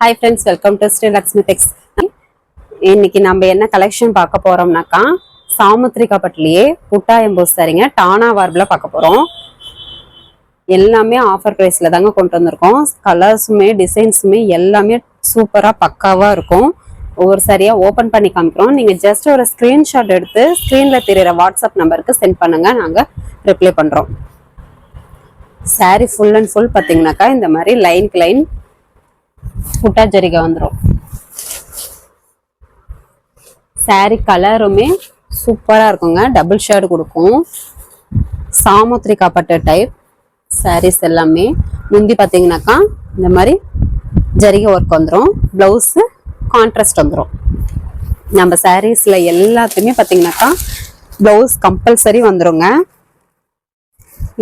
Hi friends, welcome to Sri Lakshmi Tex. இன்னைக்கு நம்ம என்ன கலெக்ஷன் பார்க்க போறோம்னாக்கா சாமுத்ரிகா பட்டுலயே புட்டா எம்போஸ் சாரீங்க டானா வார்ப்ல பார்க்க போறோம். எல்லாமே ஆஃபர் பிரைஸ்ல தாங்க கொண்டு வந்திருக்கோம். கலர்ஸுமே டிசைன்ஸுமே எல்லாமே சூப்பரா பக்காவா இருக்கும். ஒவ்வொரு சாரியா ஓபன் பண்ணி காமிக்கிறோம். நீங்க ஜஸ்ட் ஒரு ஸ்கிரீன்ஷாட் எடுத்து ஸ்கிரீன்ல தெரியுற வாட்ஸ்அப் நம்பருக்கு சென்ட் பண்ணுங்க, நாங்க ரிப்ளை பண்றோம். சாரி ஃபுல் அண்ட் ஃபுல் பாத்தீங்கன்னாக்கா இந்த மாதிரி லைனுக்கு லைன் புட்டா ஜரிகை வந்துடும். சாரி கலருமே சூப்பரா இருக்குங்க, டபுள் ஷேடு கொடுக்கும். சாமுத்ரிகா பட்டு டைப் சாரீஸ் எல்லாமே. முந்தி பாத்தீங்கன்னாக்கா இந்த மாதிரி ஜரிகை ஒர்க் வந்துடும், பிளவுஸ் கான்ட்ராஸ்ட் வந்துடும். நம்ம சாரீஸ்ல எல்லாத்துக்குமே பாத்தீங்கன்னாக்கா பிளவுஸ் கம்பல்சரி வந்துருங்க.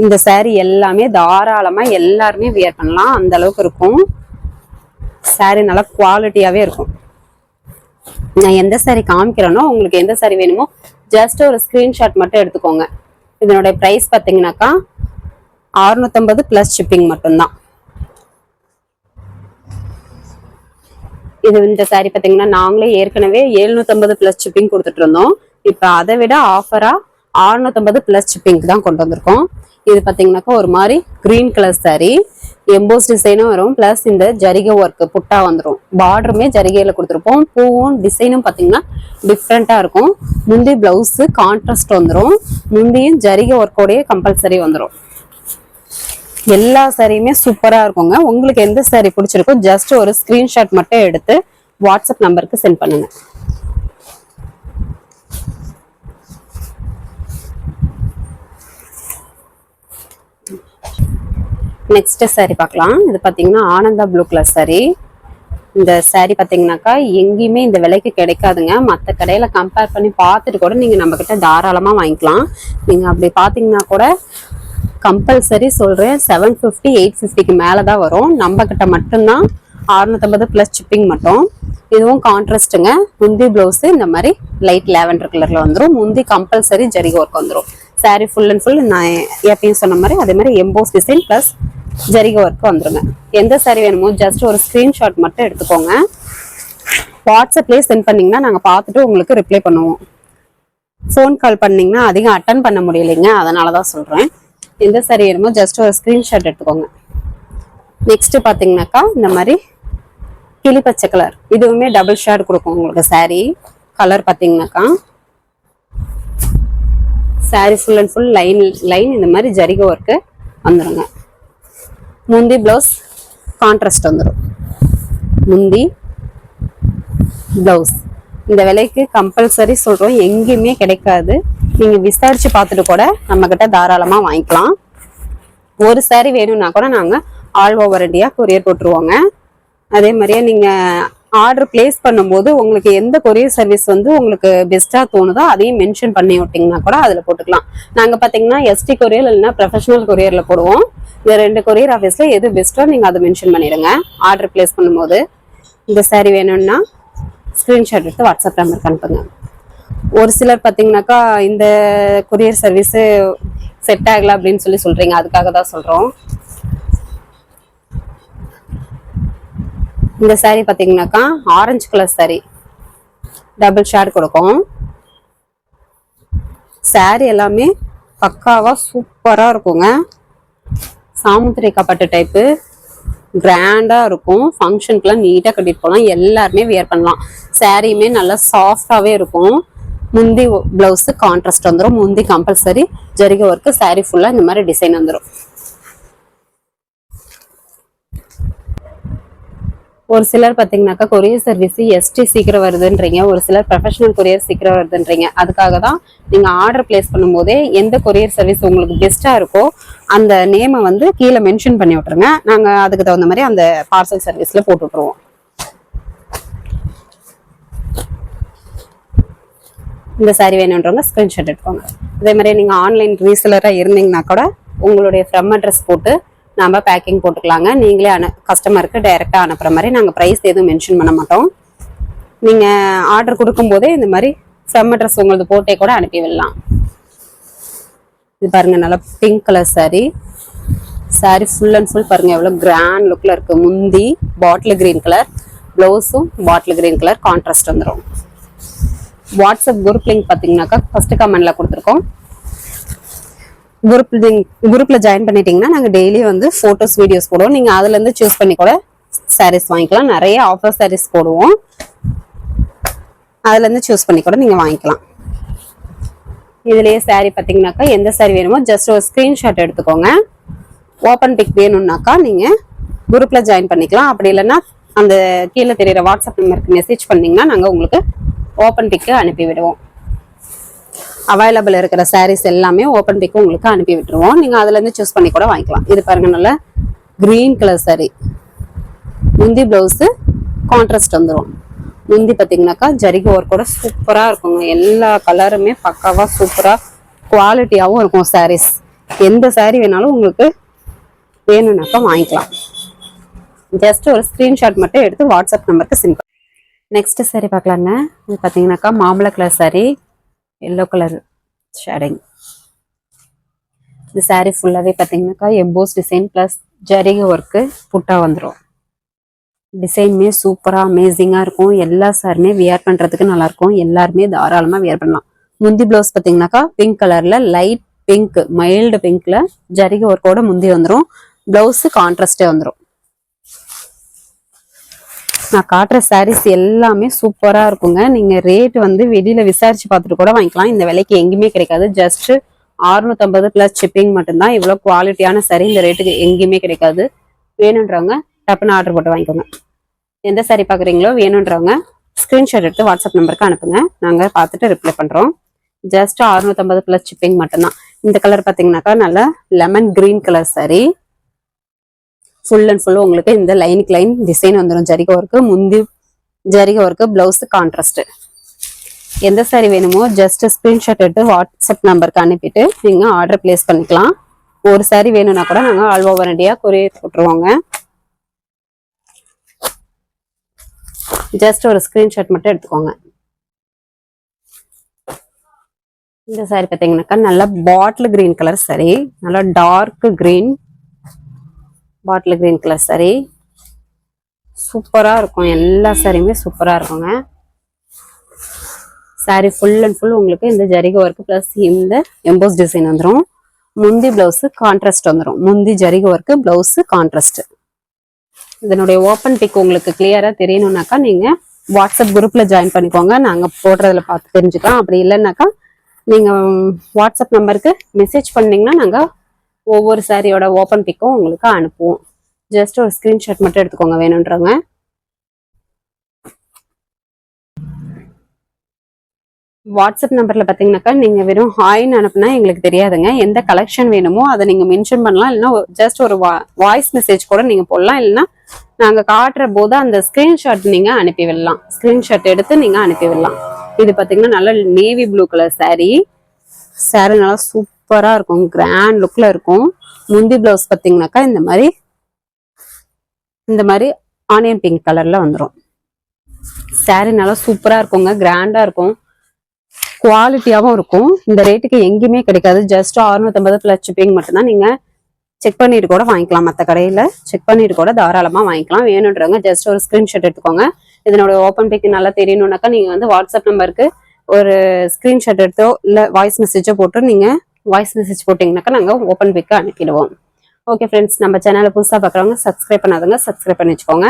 இந்த சாரி எல்லாமே தாராளமா எல்லாருமே வியர் பண்ணலாம், அந்த அளவுக்கு இருக்கும். சாரி நல்லா குவாலிட்டியாவே இருக்கும். நான் எந்த சாரி காமிக்கிறேனோ உங்களுக்கு எந்த சாரி வேணுமோ ஜஸ்ட் ஒரு ஸ்கிரீன்ஷாட் மட்டும் எடுத்துக்கோங்க. இதனுடைய பிரைஸ் பாத்தீங்கன்னாக்கா 650 பிளஸ் ஷிப்பிங் மட்டும்தான். இது இந்த சாரி பாத்தீங்கன்னா நாங்களே ஏற்கனவே 750 பிளஸ் ஷிப்பிங் கொடுத்துட்டு இருந்தோம். இப்ப அதை விட ஆஃபரா 650 பிளஸ் ஷிப்பிங் தான் கொண்டு வந்திருக்கோம். இது பாத்தீங்கன்னாக்கா ஒரு மாதிரி கிரீன் கலர் சாரி, எம்போஸ் டிசைனும் வரும், பிளஸ் இந்த ஜரிகை ஒர்க் புட்டா வந்துடும். பார்டருமே ஜரிகையில கொடுத்துருப்போம். பூவும் டிசைனும் பாத்தீங்கன்னா டிஃப்ரெண்டா இருக்கும். முந்தி பிளவுஸ் கான்ட்ராஸ்ட் வந்துடும், முந்தியும் ஜரிகை ஒர்க்கோடய கம்பல்சரி வந்துடும். எல்லா சாரியுமே சூப்பரா இருக்குங்க. உங்களுக்கு எந்த சாரி பிடிச்சிருக்கோ ஜஸ்ட் ஒரு ஸ்கிரீன்ஷாட் மட்டும் எடுத்து வாட்ஸ்அப் நம்பருக்கு சென்ட் பண்ணுங்க. நெக்ஸ்ட் சாரி பார்க்கலாம். இது பாத்தீங்கன்னா ஆனந்தா ப்ளூ கலர் சாரி. இந்த சாரி பாத்தீங்கன்னாக்கா எங்கேயுமே இந்த விலைக்கு கிடைக்காதுங்க. மற்ற கடையில கம்பேர் பண்ணி பார்த்துட்டு கூட நீங்க நம்ம கிட்ட தாராளமா வாங்கிக்கலாம். நீங்க அப்படி பாத்தீங்கன்னா கூட கம்பல்சரி சொல்றேன் 750 850க்கு மேலதான் வரும். நம்ம கிட்ட மட்டும்தான் 650 பிளஸ் ஷிப்பிங் மட்டும். இதுவும் கான்ட்ராஸ்ட்டுங்க. முந்தி பிளவுஸ் இந்த மாதிரி லைட் லாவெண்டர் கலர்ல வந்துடும். முந்தி கம்பல்சரி ஜரிகை ஒர்க் வந்துடும். சாரி ஃபுல் அண்ட் ஃபுல் நான் எப்பயும் சொன்ன மாதிரி அதே மாதிரி எம்போஸ் டிசைன் பிளஸ் ஜரிகை ஒர்க் வந்துருங்க. எந்த சாரி வேணுமோ ஜஸ்ட் ஒரு ஸ்கிரீன்ஷாட் மட்டும் எடுத்துக்கோங்க. வாட்ஸ்அப்லேயே சென்ட் பண்ணீங்கன்னா நாங்கள் பார்த்துட்டு உங்களுக்கு ரிப்ளை பண்ணுவோம். ஃபோன் கால் பண்ணீங்கன்னா அதிகம் அட்டன் பண்ண முடியலைங்க, அதனால தான் சொல்கிறேன். எந்த சாரி வேணுமோ ஜஸ்ட் ஒரு ஸ்கிரீன்ஷாட் எடுத்துக்கோங்க. நெக்ஸ்ட் பார்த்தீங்கன்னாக்கா இந்த மாதிரி கிளி பச்சை கலர், இதுவுமே டபுள் ஷேட் கொடுக்கும் உங்களுக்கு. சாரி கலர் பார்த்தீங்கன்னாக்கா sorry full and full line இந்த மாதிரி ஜரிகை ஒர்க்கு வந்துடுங்க. முந்தி பிளவுஸ் கான்ட்ராஸ்ட் வந்துடும். முந்தி பிளவுஸ் இந்த விலைக்கு கம்பல்சரி சொல்றோம், எங்கேயுமே கிடைக்காது. நீங்க விசாரிச்சு பார்த்துட்டு கூட நம்ம கிட்ட தாராளமா வாங்கிக்கலாம். ஒரு சாரி வேணும்னா கூட நாங்க ஆல் ஓவர் இந்தியா கொரியர் போட்டுருவோங்க. அதே மாதிரியே நீங்க ஆர்டர் பிளேஸ் பண்ணும்போது உங்களுக்கு எந்த கொரியர் சர்வீஸ் வந்து உங்களுக்கு பெஸ்டா தோணுதோ அதையும் மென்ஷன் பண்ணி விட்டீங்கன்னா கூட அதுல போட்டுக்கலாம். நாங்க பாத்தீங்கன்னா எஸ்டி கொரியர் இல்லைன்னா ப்ரொஃபஷனல் கொரியர்ல போடுவோம். இந்த 2 கொரியர் ஆஃபீஸ்ல எது பெஸ்ட்டோ நீங்க அதை மென்ஷன் பண்ணிடுங்க ஆர்டர் பிளேஸ் பண்ணும்போது. இந்த சாரி வேணும்னா ஸ்கிரீன்ஷாட் எடுத்து வாட்ஸ்அப் நம்பருக்கு அனுப்புங்க. ஒரு சிலர் பாத்தீங்கன்னாக்கா இந்த கொரியர் சர்வீஸ் செட் ஆகல அப்படின்னு சொல்றீங்க, அதுக்காக தான் சொல்றோம். இந்த சாரி பாத்தீங்கன்னாக்கா orange colour sorry, double shade கொடுக்கும். சாரி எல்லாமே பக்காவா சூப்பரா இருக்குங்க. சாமுத்ரிகா பட்டு டைப்பு கிராண்டா இருக்கும். ஃபங்க்ஷனுக்குலாம் நீட்டா கட்டிட்டு போகலாம், எல்லாருமே வியர் பண்ணலாம். சாரியுமே நல்லா சாஃப்டாவே இருக்கும். முந்தி பிளவுஸ் கான்ட்ராஸ்ட் வந்துடும், முந்தி கம்பல்சரி ஜரிகை ஒர்க்கு, சாரி ஃபுல்லா இந்த மாதிரி டிசைன் வந்துடும். ஒரு சிலர் பாத்தீங்கன்னாக்கா கொரியர் சர்வீஸ் எஸ்டி சீக்கிரம் வருதுன்றீங்க, ஒரு சிலர் ப்ரொஃபஷனல் கொரியர் சீக்கிரம் வருதுன்றீங்க. அதுக்காக தான் நீங்க ஆர்டர் பிளேஸ் பண்ணும்போதே எந்த கொரியர் சர்வீஸ் உங்களுக்கு பெஸ்டா இருக்கோ அந்த நேமை வந்து கீழே மென்ஷன் பண்ணி விட்டுருங்க. நாங்க அதுக்கு தகுந்த மாதிரி அந்த பார்சல் சர்வீஸ்ல போட்டு விட்டுருவோம். இந்த சாரி வேணுன்றவங்க ஸ்கிரீன்ஷாட் எடுத்துக்கோங்க. அதே மாதிரி நீங்க ஆன்லைன் ரீசெலரா இருந்தீங்கன்னா கூட உங்களுடைய ஃப்ரம் அட்ரஸ் போட்டு நம்ம பேக்கிங் போட்டுக்கலாங்க. நீங்களே கஸ்டமருக்கு டைரக்டா அனுப்புற மாதிரி நாங்கள் ப்ரைஸ் எதுவும் மென்ஷன் பண்ண மாட்டோம். நீங்க ஆர்டர் கொடுக்கும் போதே இந்த மாதிரி ஃப்ரம் அட்ரஸ் உங்களுக்கு போட்டே கூட அனுப்பி விடலாம். இது பாருங்க நல்லா pink colour sorry. Sorry full and full பாருங்க எவ்வளவு கிராண்ட் லுக்ல இருக்கு. முந்தி பாட்டில் கிரீன் கலர், ப்ளவுஸும் பாட்டில் கிரீன் கலர் கான்ட்ராஸ்ட் வந்துடும். வாட்ஸ்அப் குரூப் லிங்க் பார்த்தீங்கன்னாக்கா ஃபர்ஸ்ட் கமெண்ட்ல கொடுத்துருக்கோம். குரூப்ல ஜாயின் பண்ணிட்டீங்கன்னா நாங்கள் டெய்லி வந்து ஃபோட்டோஸ் வீடியோஸ் போடுவோம். நீங்கள் அதுலேருந்து சூஸ் பண்ணி கூட சாரீஸ் வாங்கிக்கலாம். நிறைய ஆஃபர் சாரீஸ் போடுவோம். அதுலேருந்து சூஸ் பண்ணி கூட நீங்கள் வாங்கிக்கலாம். இதுலேயே சாரீ பார்த்தீங்கன்னாக்கா எந்த சாரீ வேணுமோ ஜஸ்ட் ஒரு ஸ்க்ரீன்ஷாட் எடுத்துக்கோங்க. ஓப்பன் பிக் வேணும்னாக்கா நீங்கள் குரூப்பில் ஜாயின் பண்ணிக்கலாம். அப்படி இல்லைன்னா அந்த கீழே தெரியுற வாட்ஸ்அப் நம்பருக்கு மெசேஜ் பண்ணிங்கன்னா நாங்கள் உங்களுக்கு ஓப்பன் பிக்கு அனுப்பி விடுவோம். அவைலபிள் இருக்கிற சாரீஸ் எல்லாமே ஓப்பன் பிக்கு உங்களுக்கு அனுப்பி விட்டுருவோம். நீங்கள் அதுலேருந்து சூஸ் பண்ணி கூட வாங்கிக்கலாம். இது பாருங்க, நல்ல கிரீன் கலர் சாரீ. முந்தி ப்ளவுஸு கான்ட்ராஸ்ட் வந்துடும். முந்தி பார்த்தீங்கன்னாக்கா ஜரிகை ஒர்க்கோட சூப்பராக இருக்குங்க. எல்லா கலருமே பக்காவாக சூப்பராக குவாலிட்டியாகவும் இருக்கும் சாரீஸ். எந்த சாரீ வேணாலும் உங்களுக்கு வேணும்னாக்கா வாங்கிக்கலாம். ஜஸ்ட் ஒரு ஸ்க்ரீன்ஷாட் மட்டும் எடுத்து வாட்ஸ்அப் நம்பருக்கு சென்ட் பண்ணி. நெக்ஸ்ட் சாரீ பார்க்கலாங்க. இது பார்த்தீங்கன்னாக்கா மாம்பழ colour sari, yellow colour shading. இந்த சாரீ ஃபுல்லாகவே பார்த்தீங்கன்னாக்கா எம்போஸ் டிசைன் ப்ளஸ் ஜரிகை ஒர்க்கு புட்டா வந்துடும். டிசைனுமே சூப்பராக அமேசிங்காக இருக்கும். எல்லா சாரியுமே வியர் பண்ணுறதுக்கு நல்லாயிருக்கும். எல்லாருமே தாராளமாக வியர் பண்ணலாம். முந்தி ப்ளவுஸ் பார்த்தீங்கன்னாக்கா பிங்க் கலரில் லைட் பிங்க், மைல்டு பிங்க்ல ஜரிகை ஒர்க்கோட முந்தி வந்துடும். ப்ளவுஸு கான்ட்ராஸ்டே வந்துடும். நான் காட்டுற சாரீஸ் எல்லாமே சூப்பராக இருக்குங்க. நீங்கள் ரேட் வந்து வெளியில் விசாரிச்சு பார்த்துட்டு கூட வாங்கிக்கலாம். இந்த விலைக்கு எங்கேயுமே கிடைக்காது. ஜஸ்ட் 650 ப்ளஸ் ஷிப்பிங் மட்டும்தான். இவ்வளோ குவாலிட்டியான சாரீ இந்த ரேட்டுக்கு எங்கேயுமே கிடைக்காது. வேணுன்றவங்க டப்புன்னு ஆர்டர் போட்டு வாங்கிக்கோங்க. எந்த சாரீ பார்க்குறீங்களோ வேணுன்றவங்க ஸ்க்ரீன்ஷாட் எடுத்து வாட்ஸ்அப் நம்பருக்கு அனுப்புங்க. நாங்கள் பார்த்துட்டு ரிப்ளை பண்ணுறோம். ஜஸ்ட் 650 ப்ளஸ் ஷிப்பிங் மட்டும்தான். இந்த கலர் பார்த்தீங்கன்னாக்கா நல்ல lemon green colour sari. Full and full உங்களுக்கு இந்த லைனுக்கு லைன் டிசைன் வந்துடும். ஜரிகை ஒர்க்கு, முந்தி ஜரிகை ஒர்க்கு, பிளவுஸ் கான்ட்ராஸ்ட். எந்த சாரீ வேணுமோ ஜஸ்ட் ஸ்கிரீன்ஷாட் எடுத்து வாட்ஸ்அப் நம்பருக்கு அனுப்பிட்டு நீங்க ஆர்டர் பிளேஸ் பண்ணிக்கலாம். ஒரு சாரீ வேணும்னா கூட நாங்க ஆல் ஓவர் இந்தியா கொரியர் போட்டுருவோங்க. ஜஸ்ட் ஒரு ஸ்கிரீன்ஷாட் மட்டும் எடுத்துக்கோங்க. இந்த சாரீ பார்த்தீங்கன்னாக்கா நல்ல பாட்டில் கிரீன் கலர் சாரீ, நல்லா dark green bottle green colour sari. சூப்பராக இருக்கும். எல்லா சாரியுமே சூப்பராக இருக்குங்க. சாரீ ஃபுல் அண்ட் ஃபுல் உங்களுக்கு இந்த ஜரிகை ஒர்க் ப்ளஸ் இந்த எம்போஸ் டிசைன் வந்துடும். முந்தி பிளவுஸு கான்ட்ராஸ்ட் வந்துடும். முந்தி ஜரிகை ஒர்க்கு, பிளவுஸு கான்ட்ராஸ்ட். இதனுடைய ஓப்பன் பிக் உங்களுக்கு கிளியராக தெரியணும்னாக்கா நீங்கள் வாட்ஸ்அப் குரூப்பில் ஜாயின் பண்ணிக்கோங்க. நாங்கள் போடுறதுல பார்த்து தெரிஞ்சுக்கலாம். அப்படி இல்லைன்னாக்கா நீங்கள் வாட்ஸ்அப் நம்பருக்கு மெசேஜ் பண்ணிங்கன்னா நாங்கள் ஒவ்வொரு சாரியோட ஓப்பன் பிக்கும் உங்களுக்கு அனுப்புவோம். ஜஸ்ட் ஒரு ஸ்கிரீன்ஷாட் மட்டும் எடுத்துக்கோங்க வேணுன்றவங்க. வாட்ஸ்அப் நம்பர்ல பாத்தீங்கன்னாக்கா நீங்க வெறும் ஹாய்ன்னு அனுப்புனா எங்களுக்கு தெரியாதுங்க. எந்த கலெக்ஷன் வேணுமோ அதை நீங்க மென்ஷன் பண்ணலாம். இல்லைன்னா ஜஸ்ட் ஒரு வாய்ஸ் மெசேஜ் கூட நீங்க போடலாம். இல்லைன்னா நாங்க காட்டுற போது அந்த ஸ்கிரீன்ஷாட் நீங்க அனுப்பி விடலாம். ஸ்கிரீன்ஷாட் எடுத்து நீங்க அனுப்பி விடலாம். இது பாத்தீங்கன்னா நல்ல navy blue colour sari. Sari நல்லா சூப்பரா இருக்கும், கிராண்ட் லுக்ல இருக்கும். முந்தி பிளவுஸ் பாத்தீங்கன்னாக்கா இந்த மாதிரி ஆனியன் பிங்க் கலர்ல வந்துடும். சாரீ நல்லா சூப்பரா இருக்குங்க, கிராண்டா இருக்கும், குவாலிட்டியாவும் இருக்கும். இந்த ரேட்டுக்கு எங்கேயுமே கிடைக்காது. ஜஸ்ட் 650 ப்ளஸ் ஷிப்பிங் மட்டும்தான். நீங்க செக் பண்ணிட்டு கூட வாங்கிக்கலாம். மற்ற கடையில செக் பண்ணிட்டு கூட தாராளமா வாங்கிக்கலாம். வேணுன்றவங்க ஜஸ்ட் ஒரு ஸ்கிரீன்ஷாட் எடுத்துக்கோங்க. இதனோட ஓப்பன் பிக் நல்லா தெரியணும்னாக்கா நீங்க வந்து வாட்ஸ்அப் நம்பருக்கு ஒரு ஸ்கிரீன்ஷாட் எடுத்தோ இல்ல வாய்ஸ் மெசேஜோ போட்டு நீங்க வாய்ஸ் மெசேஜ் போட்டீங்கன்னாக்கா நாங்க ஓப்பன் பிக் அனுப்பிடுவோம். ஓகே ஃப்ரெண்ட்ஸ், நம்ம சேனலை புதுசாக பார்க்குறவங்க சப்ஸ்கிரைப் பண்ணாதவங்க சப்ஸ்கிரைப் பண்ணி வச்சுக்கோங்க.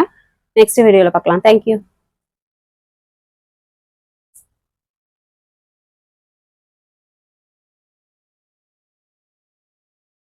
நெக்ஸ்ட் வீடியோவில் பார்க்கலாம். தேங்க்யூ.